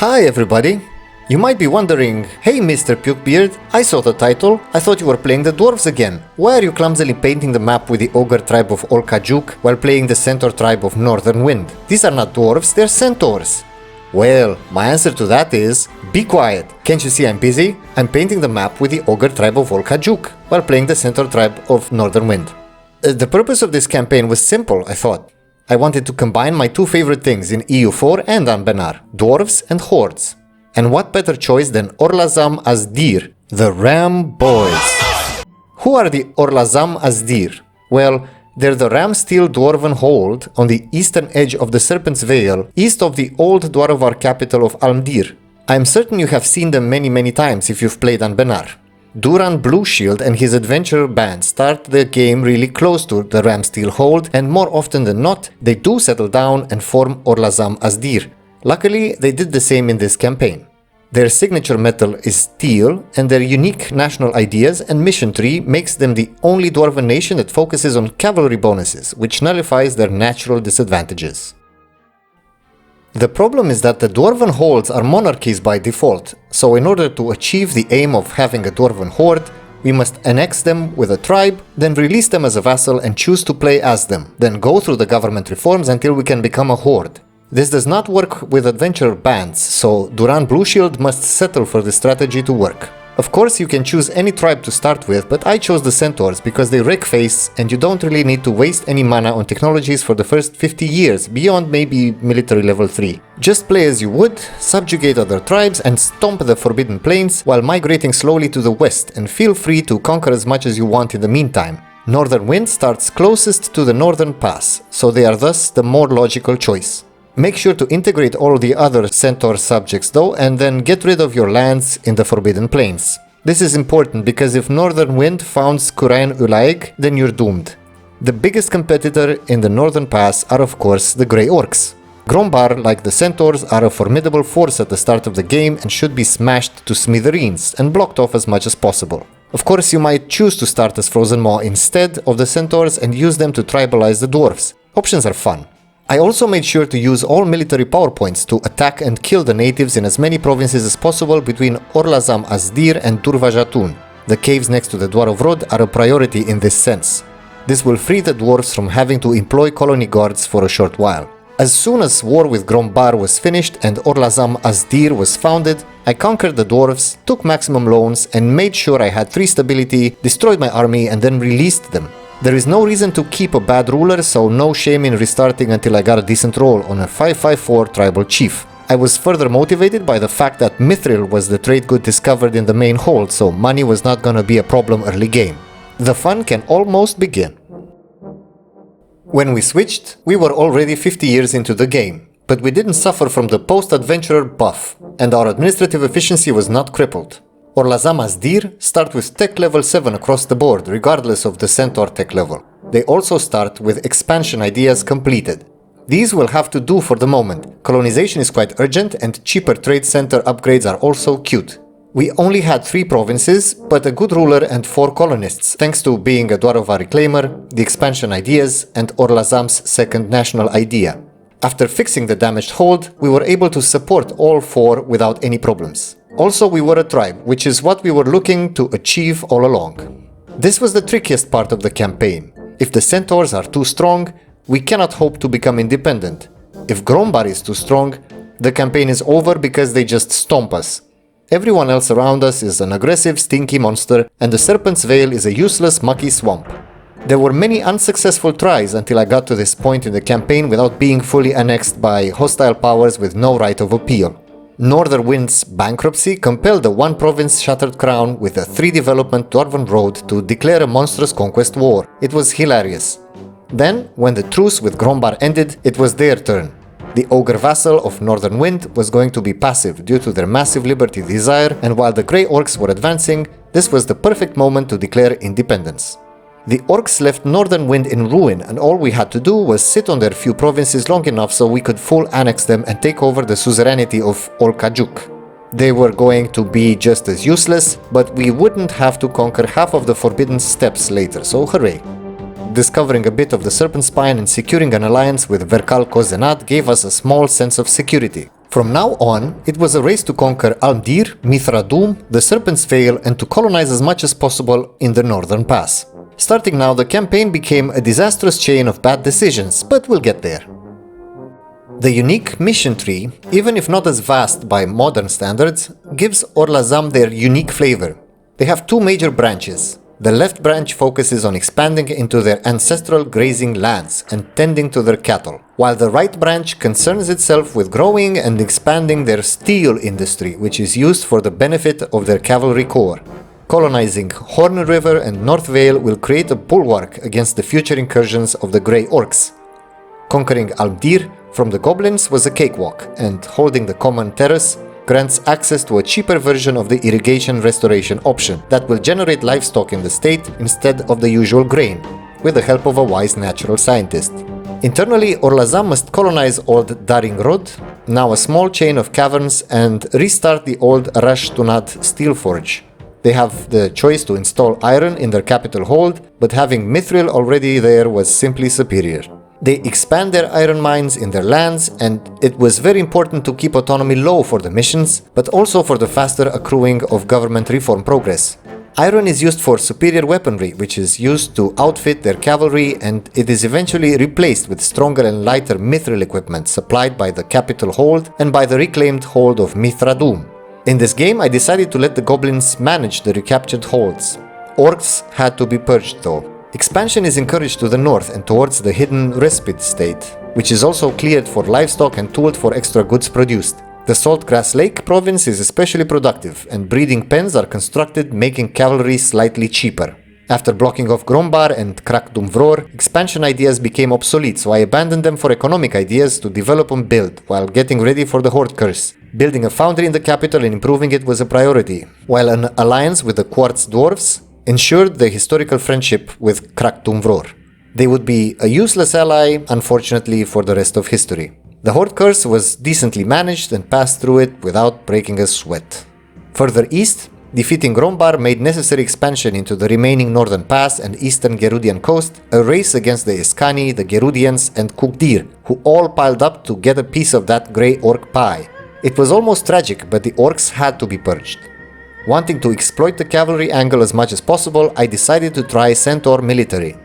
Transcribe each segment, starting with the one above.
Hi everybody! You might be wondering, hey Mr. Pukebeard, I saw the title, I thought you were playing the dwarves again. Why are you clumsily painting the map with the ogre tribe of Orlazam while playing the centaur tribe of Northern Wind? These are not dwarves, they're centaurs. Well, my answer to that is, be quiet. Can't you see I'm busy? I'm painting the map with the ogre tribe of Orlazam while playing the centaur tribe of Northern Wind. The purpose of this campaign was simple, I thought. I wanted to combine my two favorite things in EU4 and Anbennar, dwarves and hordes. And what better choice than Orlazam as Dihr, the Ramboys. Who are the Orlazam as Dihr? Well, they're the ram-steel dwarven hold on the eastern edge of the Serpent's Veil, east of the old dwarvar capital of Dihr. I'm certain you have seen them many times if you've played Anbennar. Duran Blueshield and his adventurer band start the game really close to the ram-steel hold, and more often than not, they do settle down and form Orlazam as Dihr. Luckily, they did the same in this campaign. Their signature metal is steel, and their unique national ideas and mission tree makes them the only dwarven nation that focuses on cavalry bonuses, which nullifies their natural disadvantages. The problem is that the dwarven holds are monarchies by default, so in order to achieve the aim of having a dwarven horde, we must annex them with a tribe, then release them as a vassal and choose to play as them, then go through the government reforms until we can become a horde. This does not work with adventurer bands, so Duran Blueshield must settle for this strategy to work. Of course, you can choose any tribe to start with, but I chose the centaurs because they wreck face and you don't really need to waste any mana on technologies for the first 50 years, beyond maybe military level 3. Just play as you would, subjugate other tribes and stomp the Forbidden Plains while migrating slowly to the west, and feel free to conquer as much as you want in the meantime. Northern Wind starts closest to the Northern Pass, so they are thus the more logical choice. Make sure to integrate all the other centaur subjects though, and then get rid of your lands in the Forbidden Plains. This is important because if Northern Wind founds Kurain Ulaig, then you're doomed. The biggest competitor in the Northern Pass are of course the Grey Orcs. Grombar, like the centaurs, are a formidable force at the start of the game and should be smashed to smithereens and blocked off as much as possible. Of course, you might choose to start as Frozen Maw instead of the centaurs and use them to tribalize the dwarves. Options are fun. I also made sure to use all military power points to attack and kill the natives in as many provinces as possible between Orlazam as Dihr and Turvajatun. The caves next to the Dwar of Rod are a priority in this sense. This will free the dwarves from having to employ colony guards for a short while. As soon as war with Grombar was finished and Orlazam as Dihr was founded, I conquered the dwarves, took maximum loans and made sure I had 3 stability, destroyed my army and then released them. There is no reason to keep a bad ruler, so no shame in restarting until I got a decent roll on a 5/5/4 tribal chief. I was further motivated by the fact that Mithril was the trade good discovered in the main hold, so money was not gonna be a problem early game. The fun can almost begin. When we switched, we were already 50 years into the game, but we didn't suffer from the post-adventurer buff, and our administrative efficiency was not crippled. Orlazam as Dihr start with tech level 7 across the board, regardless of the centaur tech level. They also start with expansion ideas completed. These will have to do for the moment. Colonization is quite urgent and cheaper trade center upgrades are also cute. We only had 3 provinces, but a good ruler and 4 colonists, thanks to being a Dwarvar reclaimer, the expansion ideas, and Orlazam's second national idea. After fixing the damaged hold, we were able to support all 4 without any problems. Also, we were a tribe, which is what we were looking to achieve all along. This was the trickiest part of the campaign. If the centaurs are too strong, we cannot hope to become independent. If Grombar is too strong, the campaign is over because they just stomp us. Everyone else around us is an aggressive, stinky monster, and the Serpent's Veil is a useless, mucky swamp. There were many unsuccessful tries until I got to this point in the campaign without being fully annexed by hostile powers with no right of appeal. Northern Wind's bankruptcy compelled the 1-province Shattered Crown with a 3-development Dwarven Road to declare a monstrous conquest war. It was hilarious. Then, when the truce with Grombar ended, it was their turn. The ogre vassal of Northern Wind was going to be passive due to their massive liberty desire, and while the Grey Orcs were advancing, this was the perfect moment to declare independence. The orcs left Northern Wind in ruin, and all we had to do was sit on their few provinces long enough so we could full annex them and take over the suzerainty of Orlazam. They were going to be just as useless, but we wouldn't have to conquer half of the Forbidden Steppes later, so hooray. discovering a bit of the Serpentspine and securing an alliance with Verkal Kozenat gave us a small sense of security. From now on, it was a race to conquer Dihr, Mithradum, the Serpent's Veil, and to colonize as much as possible in the northern pass. Starting now, the campaign became a disastrous chain of bad decisions, but we'll get there. The unique mission tree, even if not as vast by modern standards, gives Orlazam their unique flavor. They have two major branches. The left branch focuses on expanding into their ancestral grazing lands and tending to their cattle, while the right branch concerns itself with growing and expanding their steel industry, which is used for the benefit of their cavalry corps. Colonizing Horn River and North Vale will create a bulwark against the future incursions of the Grey Orcs. Conquering Dihr from the goblins was a cakewalk, and holding the common terrace grants access to a cheaper version of the irrigation restoration option that will generate livestock in the state instead of the usual grain, with the help of a wise natural scientist. Internally, Orlazam must colonize old Daringrod, now a small chain of caverns, and restart the old Rashtunad steel forge. They have the choice to install iron in their capital hold, but having Mithril already there was simply superior. They expand their iron mines in their lands, and it was very important to keep autonomy low for the missions, but also for the faster accruing of government reform progress. Iron is used for superior weaponry, which is used to outfit their cavalry, and it is eventually replaced with stronger and lighter mithril equipment supplied by the capital hold and by the reclaimed hold of Mithradum. In this game, I decided to let the goblins manage the recaptured holds. Orcs had to be purged though. Expansion is encouraged to the north and towards the hidden Respite state, which is also cleared for livestock and tooled for extra goods produced. The Saltgrass Lake province is especially productive, and breeding pens are constructed, making cavalry slightly cheaper. After blocking off Grombar and Krakdumvror, expansion ideas became obsolete, so I abandoned them for economic ideas to develop and build, while getting ready for the Horde curse. Building a foundry in the capital and improving it was a priority, while an alliance with the Quartz Dwarves ensured the historical friendship with Krakdumvror. They would be a useless ally, unfortunately, for the rest of history. The Horde curse was decently managed and passed through it without breaking a sweat. Further east, defeating Grombar made necessary expansion into the remaining northern pass and eastern Gerudian coast, a race against the Eskani, the Gerudians, and Kukdir, who all piled up to get a piece of that grey orc pie. It was almost tragic, but the orcs had to be purged. Wanting to exploit the cavalry angle as much as possible, I decided to try Centaur military.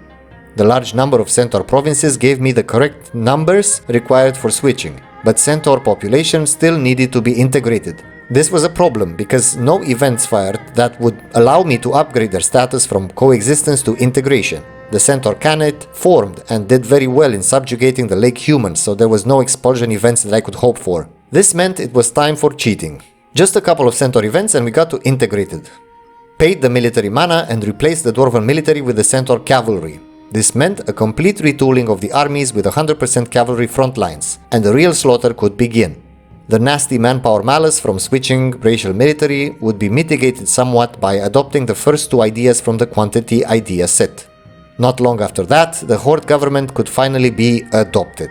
The large number of Centaur provinces gave me the correct numbers required for switching, but Centaur population still needed to be integrated. This was a problem because no events fired that would allow me to upgrade their status from coexistence to integration. The Centaur Khanate formed and did very well in subjugating the lake humans, so there was no expulsion events that I could hope for. This meant it was time for cheating. Just a couple of Centaur events and we got to integrated. Paid the military mana and replaced the Dwarven military with the Centaur cavalry. This meant a complete retooling of the armies with 100% cavalry front lines, and the real slaughter could begin. The nasty manpower malice from switching racial military would be mitigated somewhat by adopting the first two ideas from the quantity idea set. Not long after that, the Horde government could finally be adopted.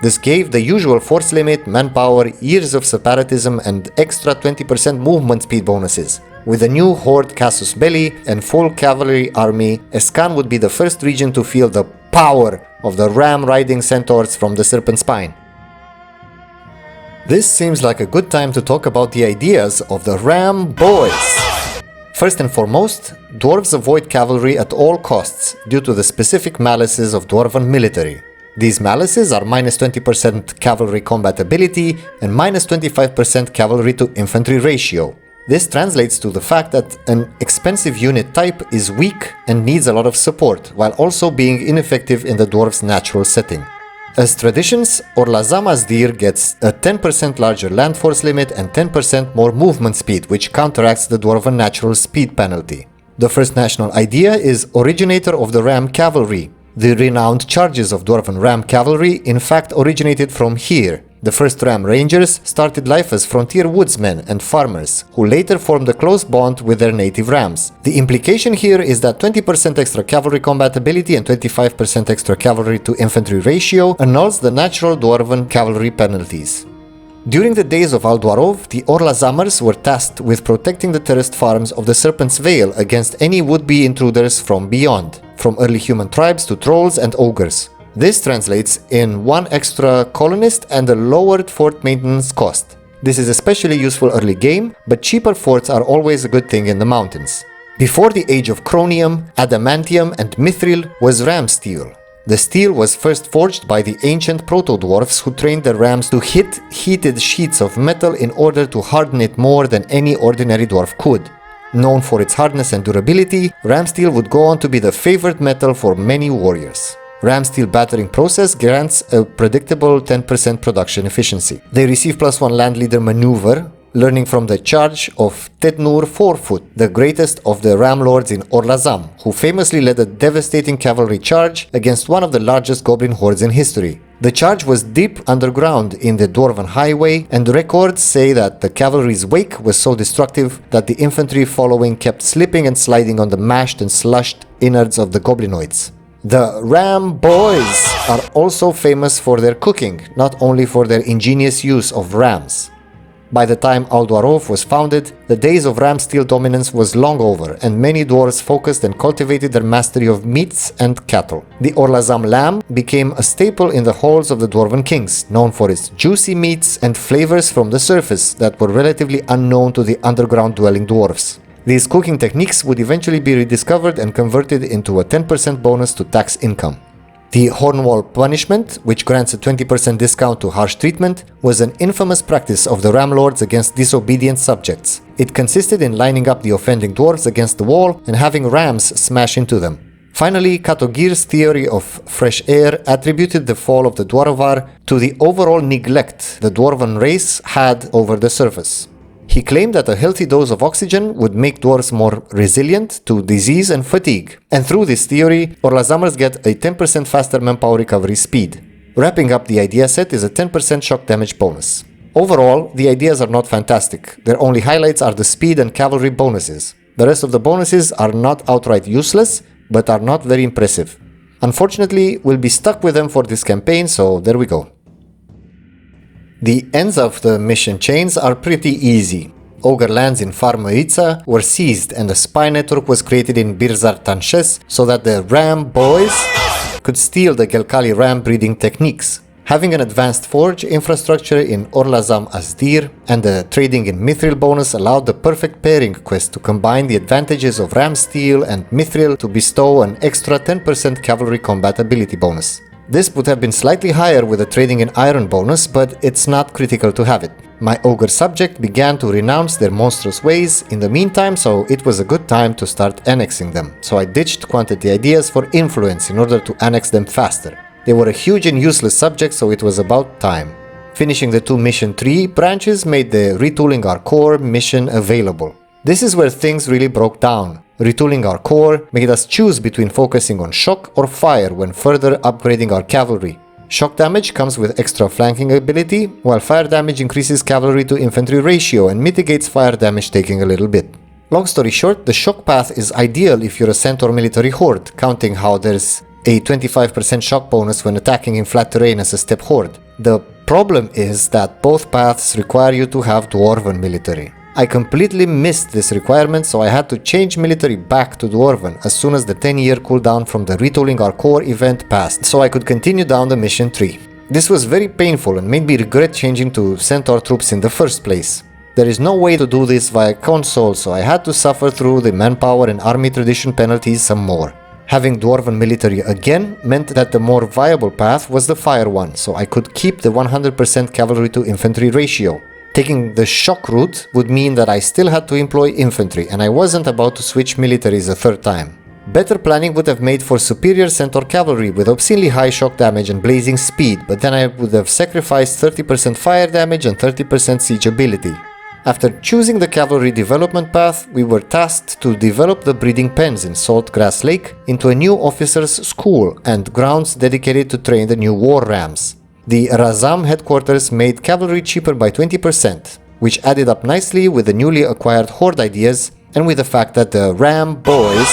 This gave the usual force limit, manpower, years of separatism, and extra 20% movement speed bonuses. With a new Horde Casus Belli and full cavalry army, Escan would be the first region to feel the power of the ram-riding centaurs from the Serpentspine. This seems like a good time to talk about the ideas of the Ramboys. First and foremost, dwarves avoid cavalry at all costs due to the specific malices of dwarven military. These malices are minus 20% cavalry combat ability and minus 25% cavalry to infantry ratio. This translates to the fact that an expensive unit type is weak and needs a lot of support, while also being ineffective in the dwarves' natural setting. As traditions, Orlazam's Dihr gets a 10% larger land force limit and 10% more movement speed, which counteracts the dwarven natural speed penalty. The first national idea is originator of the ram cavalry. The renowned charges of dwarven ram cavalry in fact originated from here. The first ram rangers started life as frontier woodsmen and farmers, who later formed a close bond with their native rams. The implication here is that 20% extra cavalry combat ability and 25% extra cavalry to infantry ratio annuls the natural dwarven cavalry penalties. During the days of Alduarov, the Orlazamers were tasked with protecting the terraced farms of the Serpent's Veil against any would-be intruders from beyond. from early human tribes to trolls and ogres. This translates in 1 extra colonist and a lowered fort maintenance cost. This is especially useful early game, but cheaper forts are always a good thing in the mountains. Before the age of chromium, adamantium and mithril was ram steel. The steel was first forged by the ancient proto-dwarfs who trained their rams to hit heated sheets of metal in order to harden it more than any ordinary dwarf could. Known for its hardness and durability, ram steel would go on to be the favored metal for many warriors. Ram steel battering process grants a predictable 10% production efficiency. They receive +1 land leader maneuver, learning from the charge of Tednur Fourfoot, the greatest of the ram lords in Orlazam, who famously led a devastating cavalry charge against one of the largest goblin hordes in history. The charge was deep underground in the dwarven highway, and records say that the cavalry's wake was so destructive that the infantry following kept slipping and sliding on the mashed and slushed innards of the goblinoids. The Ramboys are also famous for their cooking, not only for their ingenious use of rams. By the time Aldwarov was founded, the days of ram steel dominance was long over, and many dwarves focused and cultivated their mastery of meats and cattle. The Orlazam lamb became a staple in the halls of the dwarven kings, known for its juicy meats and flavors from the surface that were relatively unknown to the underground dwelling dwarves. These cooking techniques would eventually be rediscovered and converted into a 10% bonus to tax income. The Hornwall punishment, which grants a 20% discount to harsh treatment, was an infamous practice of the ram lords against disobedient subjects. It consisted in lining up the offending dwarves against the wall and having rams smash into them. Finally, Katogir's theory of fresh air attributed the fall of the Dwarvar to the overall neglect the dwarven race had over the surface. He claimed that a healthy dose of oxygen would make dwarves more resilient to disease and fatigue, and through this theory, Orlazamers get a 10% faster manpower recovery speed. Wrapping up the idea set is a 10% shock damage bonus. Overall, the ideas are not fantastic. Their only highlights are the speed and cavalry bonuses. The rest of the bonuses are not outright useless, but are not very impressive. Unfortunately, we'll be stuck with them for this campaign, so there we go. The ends of the mission chains are pretty easy. Ogre lands in Farmăița were seized and a spy network was created in Birzar Tanchez so that the Ramboys could steal the Gelkali ram breeding techniques. Having an advanced forge infrastructure in Orlazam as Dihr and the trading in mithril bonus allowed the perfect pairing quest to combine the advantages of ram steel and mithril to bestow an extra 10% cavalry combat ability bonus. This would have been slightly higher with a trading in iron bonus, but it's not critical to have it. My ogre subject began to renounce their monstrous ways in the meantime, so it was a good time to start annexing them. So I ditched quantity ideas for influence in order to annex them faster. They were a huge and useless subject, so it was about time. Finishing the 2 mission 3 branches made the retooling our core mission available. This is where things really broke down. Retooling our core made us choose between focusing on shock or fire when further upgrading our cavalry. Shock damage comes with extra flanking ability, while fire damage increases cavalry to infantry ratio and mitigates fire damage taking a little bit. Long story short, the shock path is ideal if you're a centaur military horde, counting how there's a 25% shock bonus when attacking in flat terrain as a step horde. The problem is that both paths require you to have dwarven military. I completely missed this requirement, so I had to change military back to dwarven as soon as the 10-year cooldown from the retooling our core event passed, so I could continue down the mission 3. This was very painful and made me regret changing to centaur troops in the first place. There is no way to do this via console, so I had to suffer through the manpower and army tradition penalties some more. Having dwarven military again meant that the more viable path was the fire one, so I could keep the 100% cavalry to infantry ratio. Taking the shock route would mean that I still had to employ infantry, and I wasn't about to switch militaries a third time. Better planning would have made for superior centaur cavalry with obscenely high shock damage and blazing speed, but then I would have sacrificed 30% fire damage and 30% siege ability. After choosing the cavalry development path, we were tasked to develop the breeding pens in Saltgrass Lake into a new officers' school and grounds dedicated to train the new war rams. The Razam headquarters made cavalry cheaper by 20%, which added up nicely with the newly acquired Horde ideas and with the fact that the Ramboys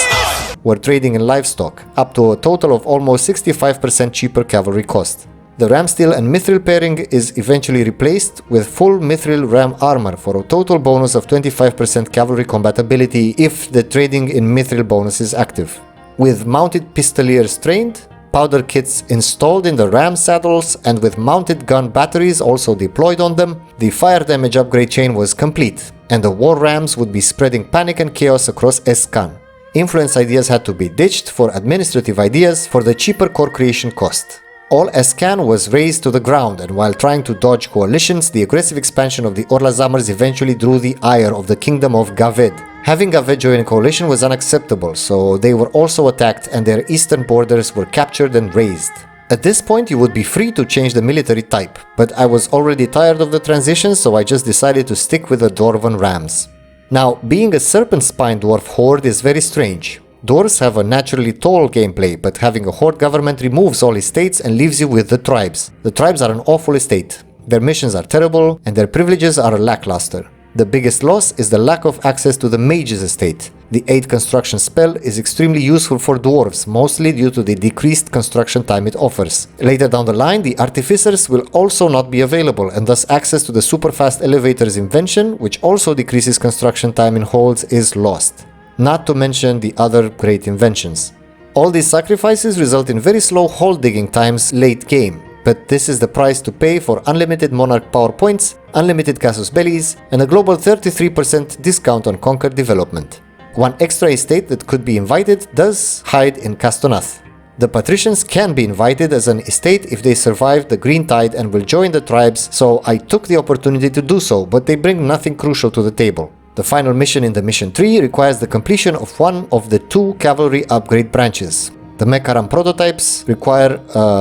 were trading in livestock, up to a total of almost 65% cheaper cavalry cost. The ram steel and mithril pairing is eventually replaced with full mithril ram armor for a total bonus of 25% cavalry combat ability if the trading in mithril bonus is active. With mounted pistoliers trained, powder kits installed in the ram saddles, and with mounted gun batteries also deployed on them, the fire damage upgrade chain was complete, and the war rams would be spreading panic and chaos across Escan. Influence ideas had to be ditched for administrative ideas for the cheaper core creation cost. All Escan was razed to the ground, and while trying to dodge coalitions, the aggressive expansion of the Orlazamers eventually drew the ire of the kingdom of Gaved. Having Gaved join a coalition was unacceptable, so they were also attacked and their eastern borders were captured and razed. At this point you would be free to change the military type, but I was already tired of the transition, so I just decided to stick with the dwarven rams. Now, being a Serpentspine dwarf horde is very strange. Dwarves have a naturally tall gameplay, but having a horde government removes all estates and leaves you with the tribes. The tribes are an awful estate. Their missions are terrible and their privileges are lackluster. The biggest loss is the lack of access to the mage's estate. The aid construction spell is extremely useful for dwarves, mostly due to the decreased construction time it offers. Later down the line, the artificers will also not be available, and thus access to the super fast elevators invention, which also decreases construction time in holds, is lost. Not to mention the other great inventions. All these sacrifices result in very slow hole digging times late game, but this is the price to pay for unlimited monarch power points, unlimited casus bellis, and a global 33% discount on Conquer development. One extra estate that could be invited does hide in Castonath. The patricians can be invited as an estate if they survive the Green Tide and will join the tribes, so I took the opportunity to do so, but they bring nothing crucial to the table. The final mission in the mission tree requires the completion of one of the 2 cavalry upgrade branches. The Mecharam prototypes require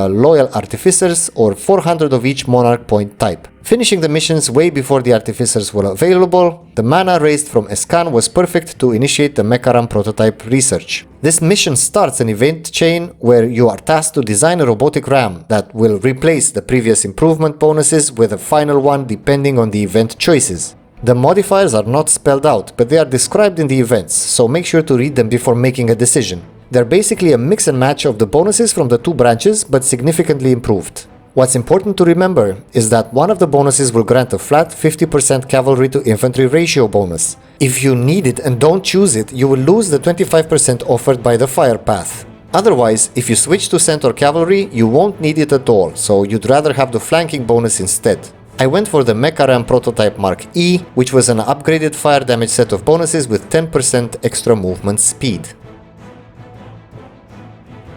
loyal artificers or 400 of each monarch point type. Finishing the missions way before the artificers were available, the mana raised from Escan was perfect to initiate the Mecharam prototype research. This mission starts an event chain where you are tasked to design a robotic ram that will replace the previous improvement bonuses with a final one depending on the event choices. The modifiers are not spelled out, but they are described in the events, so make sure to read them before making a decision. They're basically a mix and match of the bonuses from the 2 branches, but significantly improved. What's important to remember is that one of the bonuses will grant a flat 50% cavalry to infantry ratio bonus. If you need it and don't choose it, you will lose the 25% offered by the fire path. Otherwise, if you switch to centaur cavalry, you won't need it at all, so you'd rather have the flanking bonus instead. I went for the Mecharam prototype Mark E, which was an upgraded fire damage set of bonuses with 10% extra movement speed.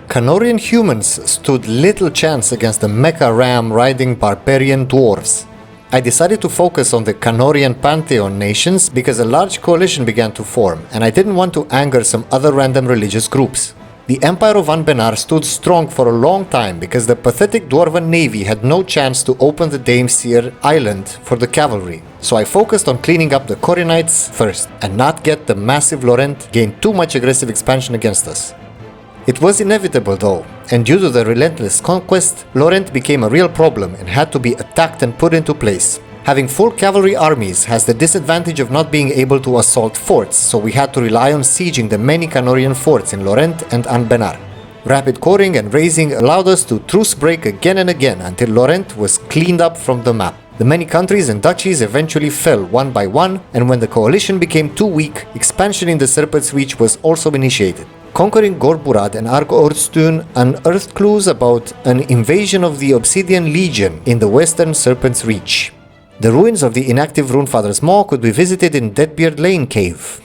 Canorian humans stood little chance against the mecha ram riding barbarian dwarves. I decided to focus on the Canorian Pantheon nations because a large coalition began to form, and I didn't want to anger some other random religious groups. The Empire of Anbennar stood strong for a long time because the pathetic dwarven navy had no chance to open the Dameseer island for the cavalry, so I focused on cleaning up the Corinites first and not get the massive Laurent gain too much aggressive expansion against us. It was inevitable though, and due to the relentless conquest, Laurent became a real problem and had to be attacked and put into place. Having full cavalry armies has the disadvantage of not being able to assault forts, so we had to rely on sieging the many Canorian forts in Laurent and Anbennar. Rapid coring and raising allowed us to truce break again and again until Laurent was cleaned up from the map. The many countries and duchies eventually fell one by one, and when the coalition became too weak, expansion in the Serpent's Reach was also initiated. Conquering Gorburad and Arg-Orstun unearthed clues about an invasion of the Obsidian Legion in the western Serpent's Reach. The ruins of the inactive Runefather's Maw could be visited in Deadbeard Lane Cave.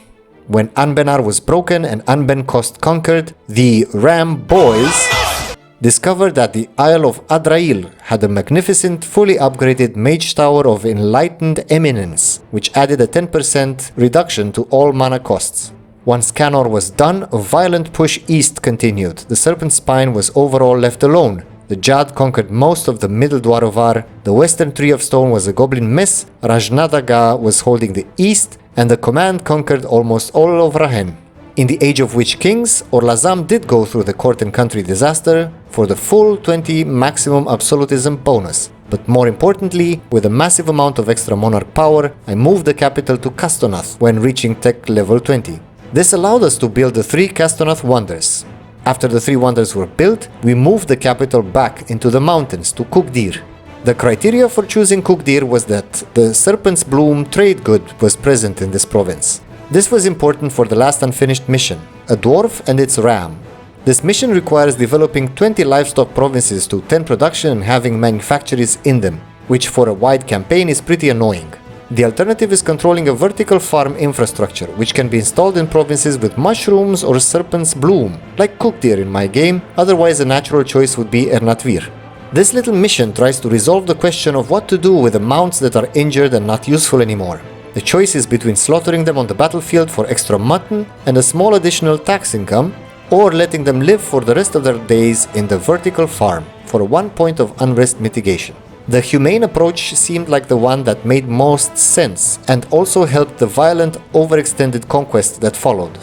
When Anbennar was broken and Anbencost conquered, the Ramboys discovered that the Isle of Adrail had a magnificent, fully upgraded Mage Tower of Enlightened Eminence, which added a 10% reduction to all mana costs. Once Canor was done, a violent push east continued. The Serpentspine was overall left alone. The Jad conquered most of the Middle Dwarovar, the Western Tree of Stone was a goblin mess, Rajnadaga was holding the east, and the Command conquered almost all of Rahen. In the Age of Witch Kings, Orlazam did go through the court and country disaster for the full 20 maximum absolutism bonus. But more importantly, with a massive amount of extra monarch power, I moved the capital to Castonath when reaching tech level 20. This allowed us to build the 3 Castonath Wonders. After the 3 wonders were built, we moved the capital back into the mountains to Dihr. The criteria for choosing Dihr was that the Serpent's Bloom trade good was present in this province. This was important for the last unfinished mission, a dwarf and its ram. This mission requires developing 20 livestock provinces to 10 production and having manufactories in them, which for a wide campaign is pretty annoying. The alternative is controlling a vertical farm infrastructure, which can be installed in provinces with mushrooms or serpents bloom, like Dihr in my game, otherwise a natural choice would be Dihr. This little mission tries to resolve the question of what to do with the mounts that are injured and not useful anymore. The choice is between slaughtering them on the battlefield for extra mutton and a small additional tax income, or letting them live for the rest of their days in the vertical farm for 1 point of unrest mitigation. The humane approach seemed like the one that made most sense and also helped the violent, overextended conquest that followed.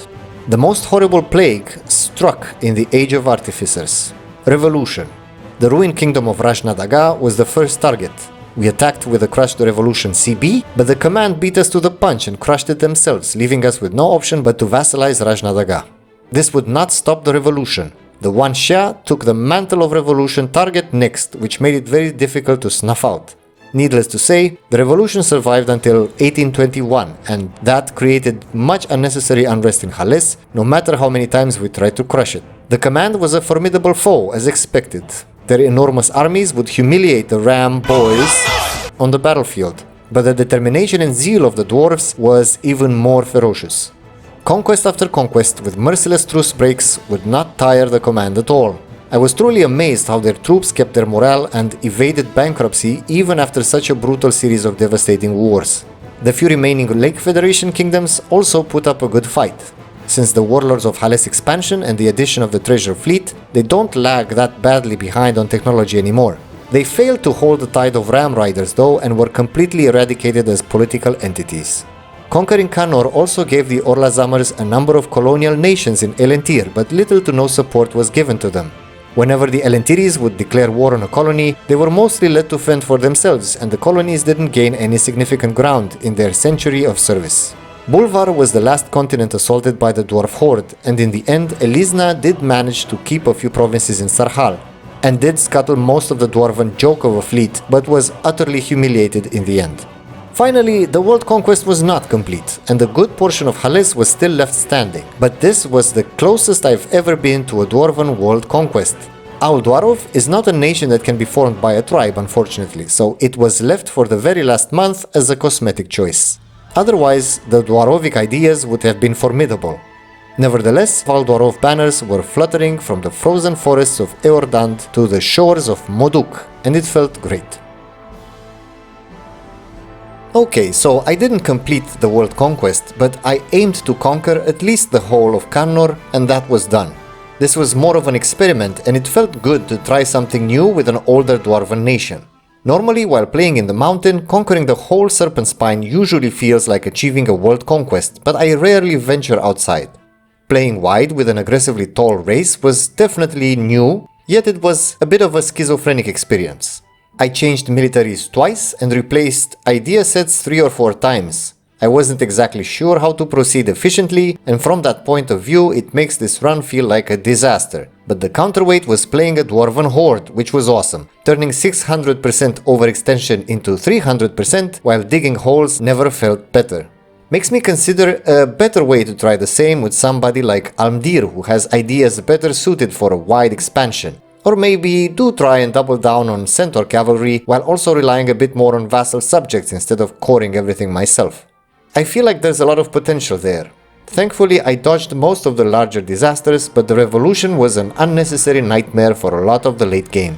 The most horrible plague struck in the Age of Artificers. Revolution. The ruined kingdom of Rajnadaga was the first target. We attacked with the Crushed Revolution CB, but the command beat us to the punch and crushed it themselves, leaving us with no option but to vassalize Rajnadaga. This would not stop the revolution. The Wan Xia took the mantle of revolution target next, which made it very difficult to snuff out. Needless to say, the revolution survived until 1821, and that created much unnecessary unrest in Haless, no matter how many times we tried to crush it. The command was a formidable foe, as expected. Their enormous armies would humiliate the Ramboys on the battlefield, but the determination and zeal of the dwarves was even more ferocious. Conquest after conquest with merciless truce breaks would not tire the command at all. I was truly amazed how their troops kept their morale and evaded bankruptcy even after such a brutal series of devastating wars. The few remaining Lake Federation kingdoms also put up a good fight. Since the Warlords of Haless expansion and the addition of the treasure fleet, they don't lag that badly behind on technology anymore. They failed to hold the tide of Ram Riders though and were completely eradicated as political entities. Conquering Kannor also gave the Orlazamers a number of colonial nations in Dihr, but little to no support was given to them. Whenever the Elentiris would declare war on a colony, they were mostly let to fend for themselves, and the colonies didn't gain any significant ground in their century of service. Bulvar was the last continent assaulted by the dwarf horde, and in the end Elisna did manage to keep a few provinces in Sarhal, and did scuttle most of the dwarven joke of a fleet, but was utterly humiliated in the end. Finally, the world conquest was not complete, and a good portion of Haless was still left standing, but this was the closest I've ever been to a dwarven world conquest. Al-Dwarov is not a nation that can be formed by a tribe, unfortunately, so it was left for the very last month as a cosmetic choice. Otherwise, the Dwarovic ideas would have been formidable. Nevertheless, Al-Dwarov banners were fluttering from the frozen forests of Eordand to the shores of Moduk, and it felt great. Okay, so I didn't complete the world conquest, but I aimed to conquer at least the whole of Kannor, and that was done. This was more of an experiment, and it felt good to try something new with an older dwarven nation. Normally, while playing in the mountain, conquering the whole Serpentspine usually feels like achieving a world conquest, but I rarely venture outside. Playing wide with an aggressively tall race was definitely new, yet it was a bit of a schizophrenic experience. I changed militaries twice and replaced idea sets 3 or 4 times. I wasn't exactly sure how to proceed efficiently, and from that point of view it makes this run feel like a disaster. But the counterweight was playing a dwarven horde, which was awesome, turning 600% overextension into 300% while digging holes never felt better. Makes me consider a better way to try the same with somebody like Dihr, who has ideas better suited for a wide expansion. Or maybe do try and double down on centaur cavalry while also relying a bit more on vassal subjects instead of coring everything myself. I feel like there's a lot of potential there. Thankfully, I dodged most of the larger disasters, but the revolution was an unnecessary nightmare for a lot of the late game.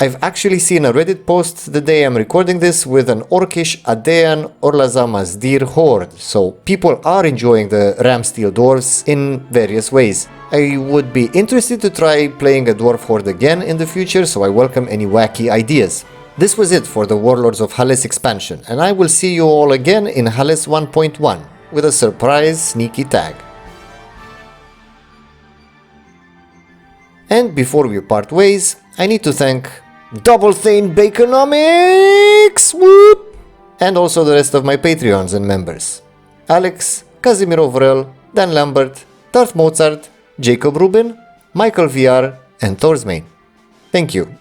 I've actually seen a Reddit post the day I'm recording this with an orcish AAR of Orlazam as Dihr horde, so people are enjoying the Ramsteel dwarves in various ways. I would be interested to try playing a dwarf horde again in the future, so I welcome any wacky ideas. This was it for the Warlords of Haless expansion, and I will see you all again in Haless 1.1 with a surprise sneaky tag. And before we part ways, I need to thank Double Thane Baconomics, whoop! And also the rest of my Patreons and members: Alex, Casimir Overell, Dan Lambert, Darth Mozart, Jacob Rubin, Michael VR, and Thorsmain. Thank you.